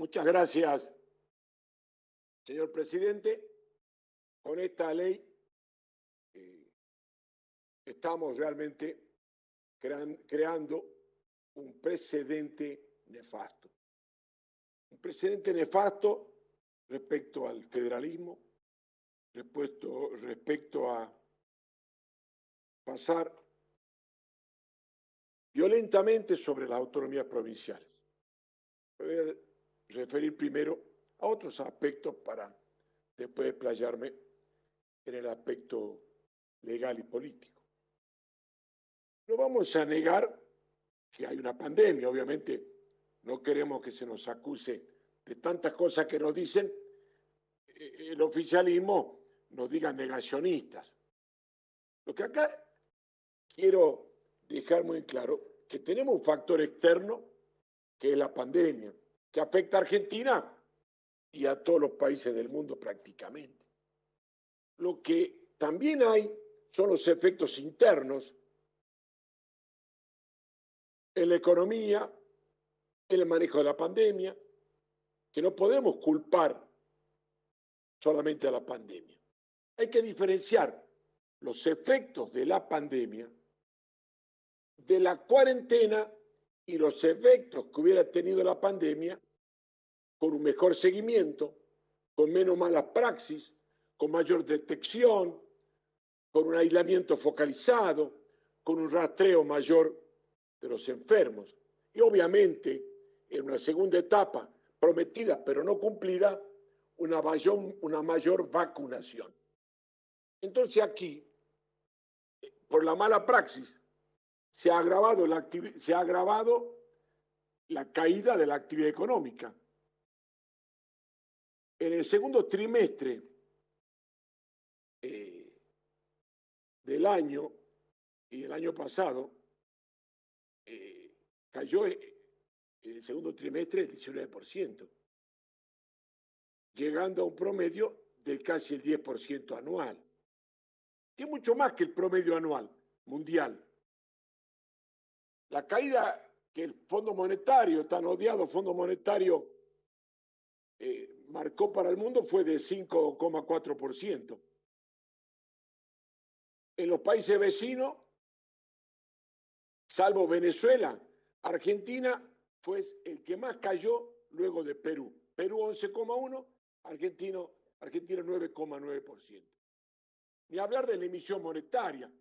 Muchas gracias, señor presidente. Con esta ley eh, estamos realmente creando un precedente nefasto. Un precedente nefasto respecto al federalismo, respecto a pasar violentamente sobre las autonomías provinciales. Me voy a referir primero a otros aspectos para después explayarme en el aspecto legal y político. No vamos a negar que hay una pandemia, obviamente no queremos que se nos acuse de tantas cosas que nos dicen, el oficialismo nos diga negacionistas. Lo que acá quiero dejar muy claro, que tenemos un factor externo, que es la pandemia, que afecta a Argentina y a todos los países del mundo prácticamente. Lo que también hay son los efectos internos en la economía, en el manejo de la pandemia, que no podemos culpar solamente a la pandemia. Hay que diferenciar los efectos de la pandemia de la cuarentena y los efectos que hubiera tenido la pandemia con un mejor seguimiento, con menos malas praxis, con mayor detección, con un aislamiento focalizado, con un rastreo mayor de los enfermos. Y obviamente, en una segunda etapa, prometida pero no cumplida, una mayor vacunación. Entonces aquí, por la mala praxis, se ha agravado la caída de la actividad económica. En el segundo trimestre del año y el año pasado, cayó en el segundo trimestre el 19%, llegando a un promedio del casi el 10% anual, que es mucho más que el promedio anual mundial. La caída que el Fondo Monetario, tan odiado Fondo Monetario, marcó para el mundo fue de 5,4%. En los países vecinos, salvo Venezuela, Argentina fue el que más cayó luego de Perú. Perú 11,1%, Argentina 9,9%. Ni hablar de la emisión monetaria,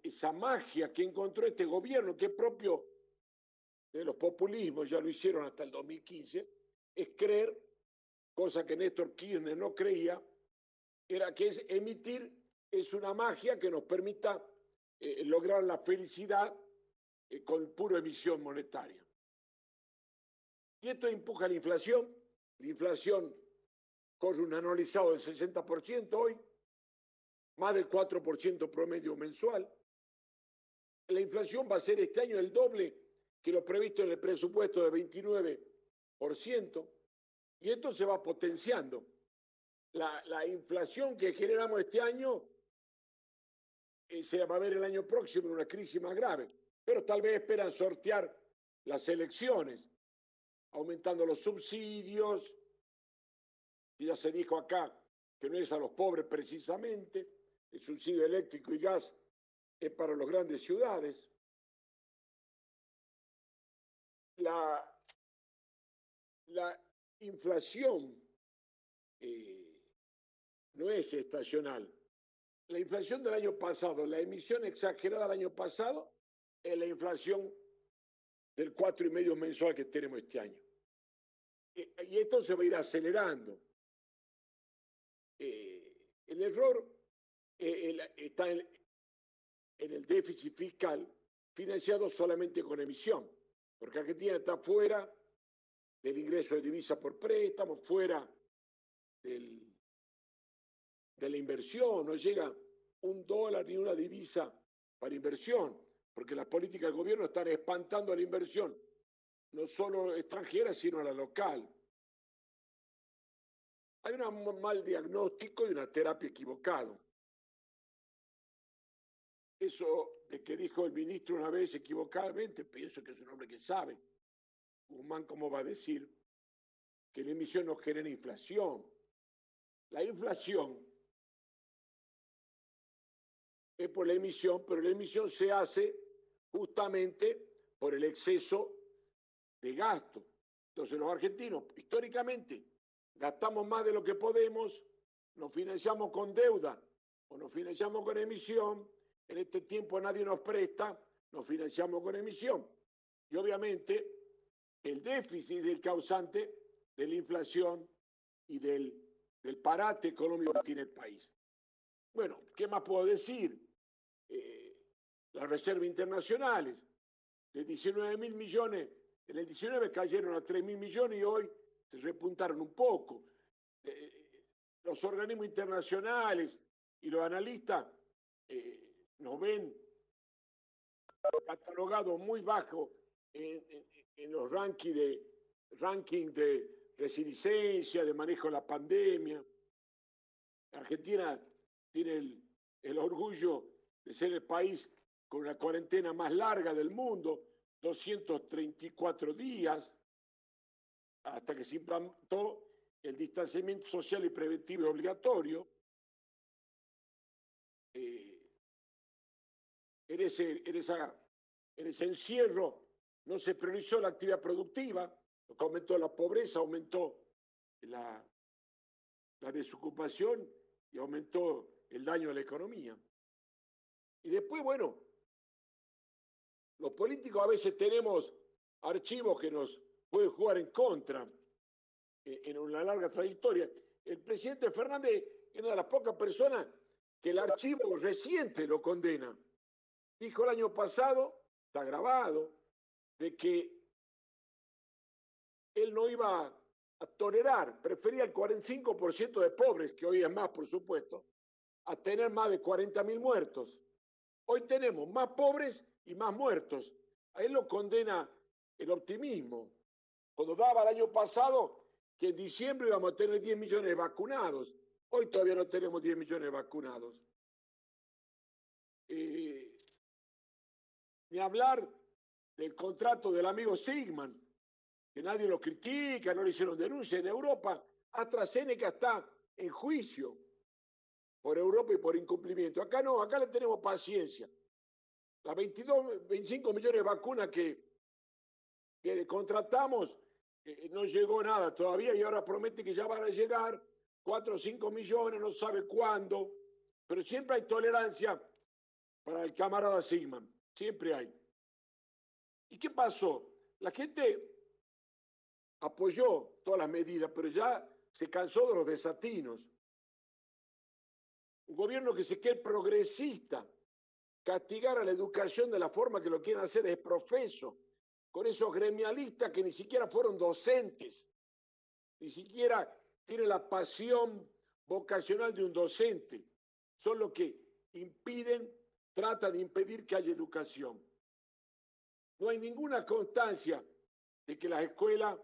esa magia que encontró este gobierno, que es propio de los populismos, ya lo hicieron hasta el 2015, es creer, cosa que Néstor Kirchner no creía, era que es emitir, es una magia que nos permita lograr la felicidad con pura emisión monetaria. Y esto empuja la inflación. La inflación corre un anualizado del 60% hoy, más del 4% promedio mensual. La inflación va a ser este año el doble que lo previsto en el presupuesto de 29%, y esto se va potenciando. La inflación que generamos este año se va a ver el año próximo en una crisis más grave, pero tal vez esperan sortear las elecciones, aumentando los subsidios, y ya se dijo acá que no es a los pobres precisamente, el subsidio eléctrico y gas es para las grandes ciudades. La inflación no es estacional. La inflación del año pasado, la emisión exagerada del año pasado, es la inflación del 4,5% mensual que tenemos este año. Y esto se va a ir acelerando. El error está en el déficit fiscal financiado solamente con emisión, porque Argentina está fuera del ingreso de divisas por préstamo, fuera de la inversión, no llega $1 ni una divisa para inversión, porque las políticas del gobierno están espantando a la inversión, no solo extranjera, sino a la local. Hay un mal diagnóstico y una terapia equivocada. Eso de que dijo el ministro una vez equivocadamente, pienso que es un hombre que sabe. Guzmán, ¿cómo va a decir que la emisión no genera inflación? La inflación es por la emisión, pero la emisión se hace justamente por el exceso de gasto. Entonces los argentinos, históricamente, gastamos más de lo que podemos, nos financiamos con deuda o nos financiamos con emisión. En este tiempo nadie nos presta, nos financiamos con emisión. Y obviamente el déficit es el causante de la inflación y del parate económico que tiene el país. Bueno, ¿qué más puedo decir? Las reservas internacionales de 19.000 millones, en el 19 cayeron a 3.000 millones y hoy se repuntaron un poco. Los organismos internacionales y los analistas nos ven catalogados muy bajo en los rankings de resiliencia, de manejo de la pandemia. Argentina tiene el orgullo de ser el país con la cuarentena más larga del mundo, 234 días, hasta que se implantó el distanciamiento social y preventivo obligatorio. En ese encierro no se priorizó la actividad productiva, lo que aumentó la pobreza, aumentó la desocupación y aumentó el daño a la economía. Y después, bueno, los políticos a veces tenemos archivos que nos pueden jugar en contra en una larga trayectoria. El presidente Fernández es una de las pocas personas que el archivo reciente lo condena. Dijo el año pasado, está grabado, de que él no iba a tolerar, prefería el 45% de pobres, que hoy es más, por supuesto, a tener más de 40.000 muertos. Hoy tenemos más pobres y más muertos. A él lo condena el optimismo. Cuando daba el año pasado que en diciembre íbamos a tener 10 millones de vacunados. Hoy todavía no tenemos 10 millones de vacunados. Ni hablar del contrato del amigo Sigman, que nadie lo critica, no le hicieron denuncia. En Europa, AstraZeneca está en juicio por Europa y por incumplimiento. Acá no, acá le tenemos paciencia. Las 25 millones de vacunas que contratamos, no llegó nada todavía y ahora promete que ya van a llegar 4 o 5 millones, no sabe cuándo, pero siempre hay tolerancia para el camarada Sigman, siempre hay. ¿Y qué pasó? La gente apoyó todas las medidas, pero ya se cansó de los desatinos. Un gobierno que se cree progresista, castigar a la educación de la forma que lo quieren hacer es profeso, con esos gremialistas que ni siquiera fueron docentes, ni siquiera tienen la pasión vocacional de un docente, son los que impiden, tratan de impedir que haya educación. No hay ninguna constancia de que las escuelas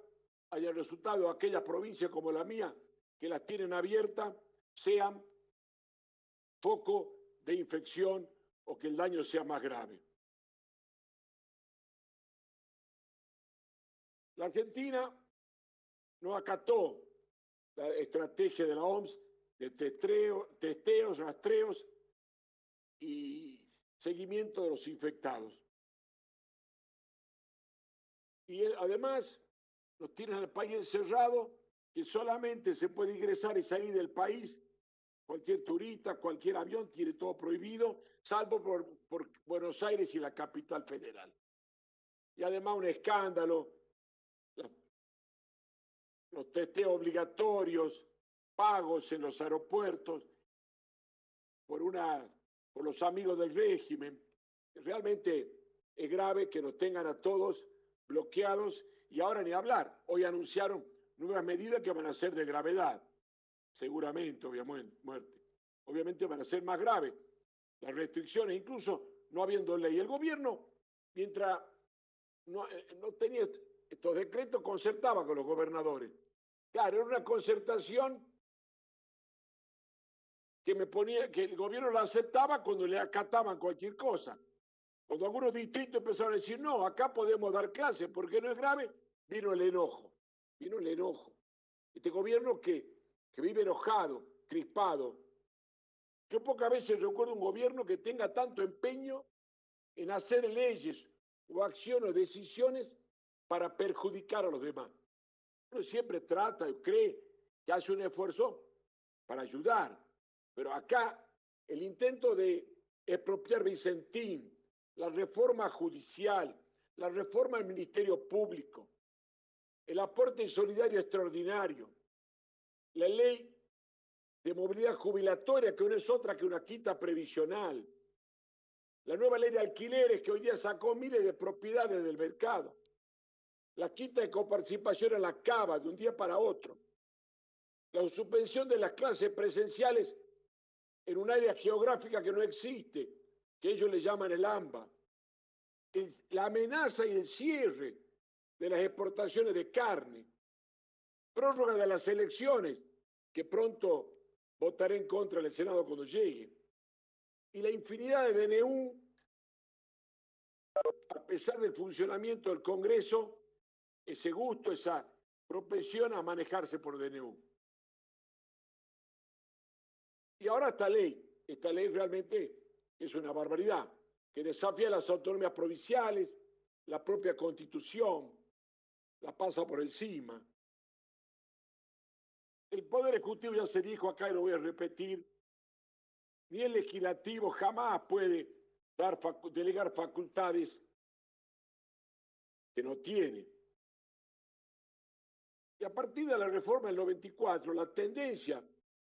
hayan resultado, aquellas provincias como la mía, que las tienen abiertas, sean foco de infección o que el daño sea más grave. La Argentina no acató la estrategia de la OMS de testeos, rastreos y seguimiento de los infectados. Y además nos tienen al país encerrado, que solamente se puede ingresar y salir del país. Cualquier turista, cualquier avión tiene todo prohibido, salvo por Buenos Aires y la capital federal. Y además un escándalo, los testeos obligatorios, pagos en los aeropuertos por los amigos del régimen. Realmente es grave que nos tengan a todos bloqueados y ahora ni hablar. Hoy anunciaron nuevas medidas que van a ser de gravedad, seguramente, obviamente van a ser más graves. Las restricciones, incluso no habiendo ley. El gobierno, mientras no tenía estos decretos, concertaba con los gobernadores. Claro, era una concertación que el gobierno la aceptaba cuando le acataban cualquier cosa. Cuando algunos distritos empezaron a decir, no, acá podemos dar clases porque no es grave, vino el enojo, vino el enojo. Este gobierno que vive enojado, crispado. Yo pocas veces recuerdo un gobierno que tenga tanto empeño en hacer leyes o acciones o decisiones para perjudicar a los demás. Uno siempre trata y cree que hace un esfuerzo para ayudar, pero acá el intento de expropiar Vicentín, la reforma judicial, la reforma del Ministerio Público, el aporte solidario extraordinario, la ley de movilidad jubilatoria, que no es otra que una quita previsional, la nueva ley de alquileres que hoy día sacó miles de propiedades del mercado, la quita de coparticipación a la cava de un día para otro, la suspensión de las clases presenciales en un área geográfica que no existe, que ellos le llaman el AMBA, la amenaza y el cierre de las exportaciones de carne, prórroga de las elecciones, que pronto votaré en contra del Senado cuando llegue, y la infinidad de DNU, a pesar del funcionamiento del Congreso, ese gusto, esa propensión a manejarse por DNU. Y ahora esta ley realmente es una barbaridad, que desafía las autonomías provinciales, la propia Constitución, la pasa por encima. El Poder Ejecutivo, ya se dijo acá y lo voy a repetir, ni el Legislativo jamás puede delegar facultades que no tiene. Y a partir de la reforma del 94, la tendencia,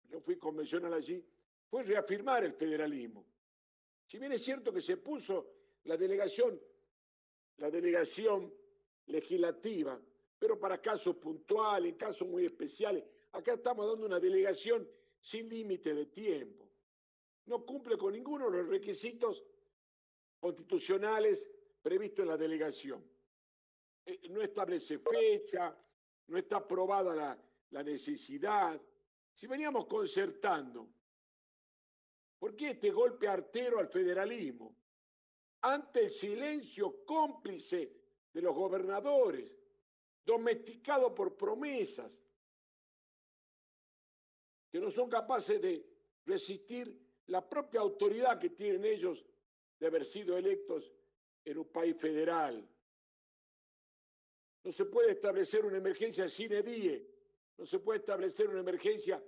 yo fui convencional allí, fue reafirmar el federalismo. Si bien es cierto que se puso la delegación legislativa, pero para casos puntuales, en casos muy especiales, acá estamos dando una delegación sin límite de tiempo. No cumple con ninguno de los requisitos constitucionales previstos en la delegación. No establece fecha, no está aprobada la necesidad. Si veníamos concertando, ¿por qué este golpe artero al federalismo? Ante el silencio cómplice de los gobernadores, domesticado por promesas, que no son capaces de resistir la propia autoridad que tienen ellos de haber sido electos en un país federal. No se puede establecer una emergencia sine die, no se puede establecer una emergencia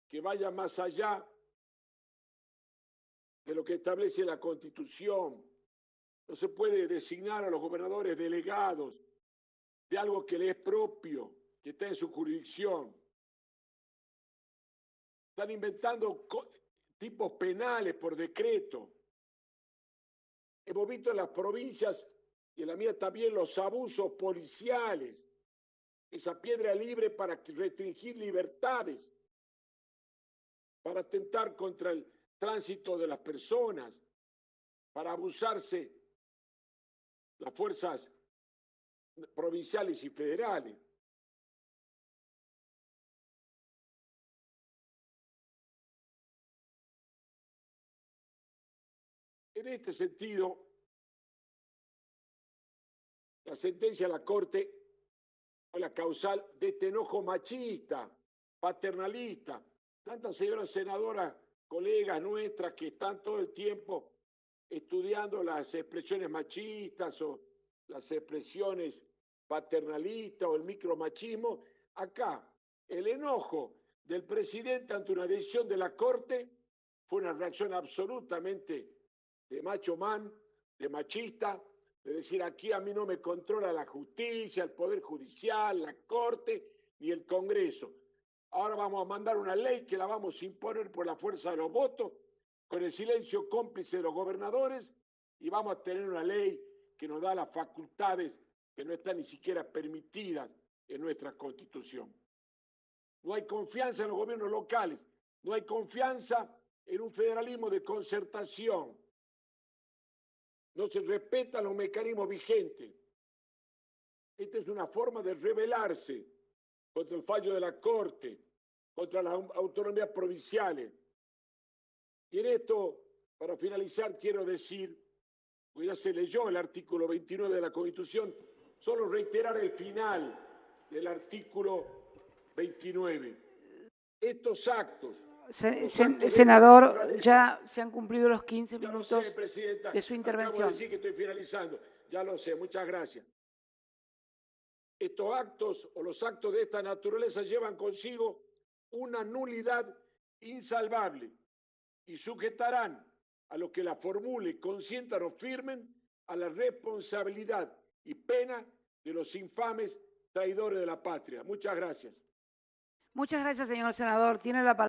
que vaya más allá de lo que establece la Constitución. No se puede designar a los gobernadores delegados de algo que le es propio, que está en su jurisdicción. Están inventando tipos penales por decreto. Hemos visto en las provincias, y en la mía también, los abusos policiales, esa piedra libre para restringir libertades, para atentar contra el tránsito de las personas, para abusarse las fuerzas provinciales y federales. En este sentido, la sentencia de la Corte o la causal de este enojo machista, paternalista, tantas señoras senadoras, colegas nuestras que están todo el tiempo estudiando las expresiones machistas o las expresiones paternalistas o el micromachismo, acá el enojo del presidente ante una decisión de la Corte fue una reacción absolutamente de macho man, de machista, de decir, aquí a mí no me controla la justicia, el Poder Judicial, la Corte ni el Congreso. Ahora vamos a mandar una ley que la vamos a imponer por la fuerza de los votos, con el silencio cómplice de los gobernadores, y vamos a tener una ley que nos da las facultades que no están ni siquiera permitidas en nuestra Constitución. No hay confianza en los gobiernos locales, no hay confianza en un federalismo de concertación. No se respetan los mecanismos vigentes. Esta es una forma de rebelarse contra el fallo de la Corte, contra las autonomías provinciales. Y en esto, para finalizar, quiero decir, porque ya se leyó el artículo 29 de la Constitución, solo reiterar el final del artículo 29. Estos actos... Senador, ya se han cumplido los 15 minutos ya lo sé, Presidenta, de su intervención. Acabo de decir que estoy finalizando. Ya lo sé, muchas gracias. Estos actos o los actos de esta naturaleza llevan consigo una nulidad insalvable y sujetarán a los que la formule, consientan o firmen a la responsabilidad y pena de los infames traidores de la patria. Muchas gracias. Muchas gracias, señor senador. Tiene la palabra.